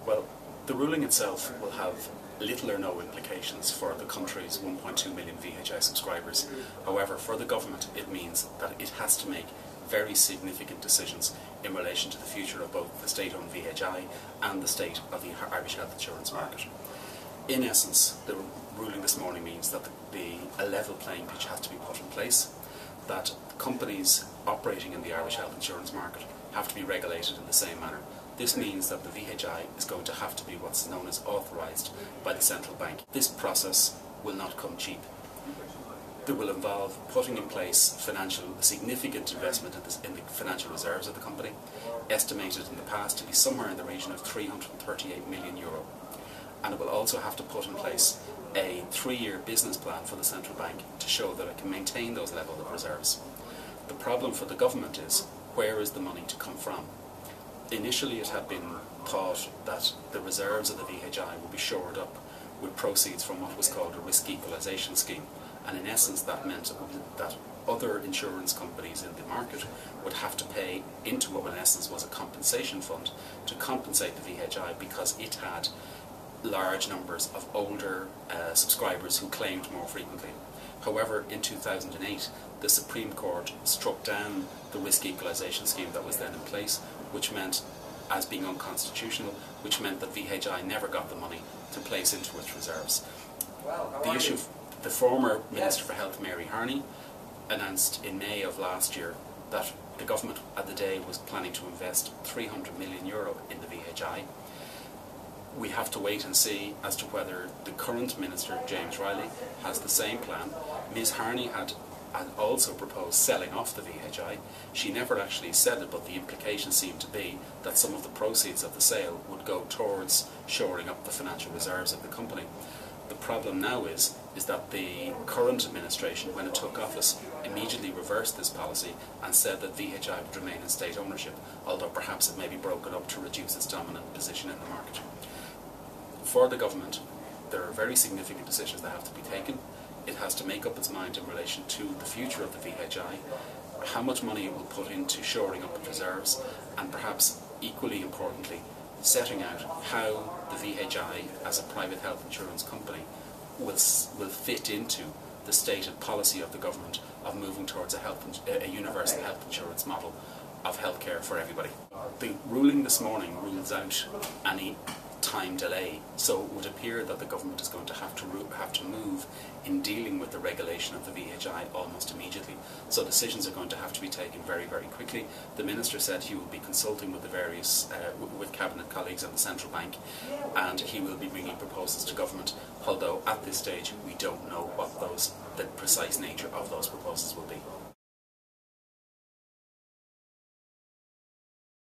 Well, the ruling itself will have little or no implications for the country's 1.2 million VHI subscribers. However, for the government, it means that it has to make very significant decisions in relation to the future of both the state-owned VHI and the state of the Irish health insurance market. In essence, the ruling this morning means that a level playing pitch has to be put in place, that companies operating in the Irish health insurance market have to be regulated in the same manner. This means that the VHI is going to have to be what's known as authorised by the central bank. This process will not come cheap. It will involve putting in place significant investment in the financial reserves of the company, estimated in the past to be somewhere in the region of €338 million. And it will also have to put in place a 3-year business plan for the central bank to show that it can maintain those levels of reserves. The problem for the government is, where is the money to come from? Initially it had been thought that the reserves of the VHI would be shored up with proceeds from what was called a risk equalisation scheme, and in essence that meant that other insurance companies in the market would have to pay into what in essence was a compensation fund to compensate the VHI because it had large numbers of older subscribers who claimed more frequently. However, in 2008 the Supreme Court struck down the risk equalisation scheme that was then in place, which meant, as being unconstitutional, which meant that VHI never got the money to place into its reserves. The former Minister for Health, Mary Harney, announced in May of last year that the government at the day was planning to invest €300 million in the VHI. We have to wait and see as to whether the current Minister, James Riley, has the same plan. Ms Harney had also proposed selling off the VHI. She never actually said it, but the implication seemed to be that some of the proceeds of the sale would go towards shoring up the financial reserves of the company. The problem now is that the current administration, when it took office, immediately reversed this policy and said that VHI would remain in state ownership, although perhaps it may be broken up to reduce its dominant position in the market. For the government, there are very significant decisions that have to be taken. It has to make up its mind in relation to the future of the VHI, how much money it will put into shoring up its reserves, and perhaps equally importantly, setting out how the VHI as a private health insurance company will fit into the stated policy of the government of moving towards a universal health insurance model of healthcare for everybody. The ruling this morning rules out any time delay, so it would appear that the government is going to have to move in dealing with the regulation of the VHI almost immediately. So decisions are going to have to be taken very, very quickly. The Minister said he will be consulting with the various with Cabinet colleagues and the Central Bank, and he will be bringing proposals to government, although at this stage we don't know what the precise nature of those proposals will be.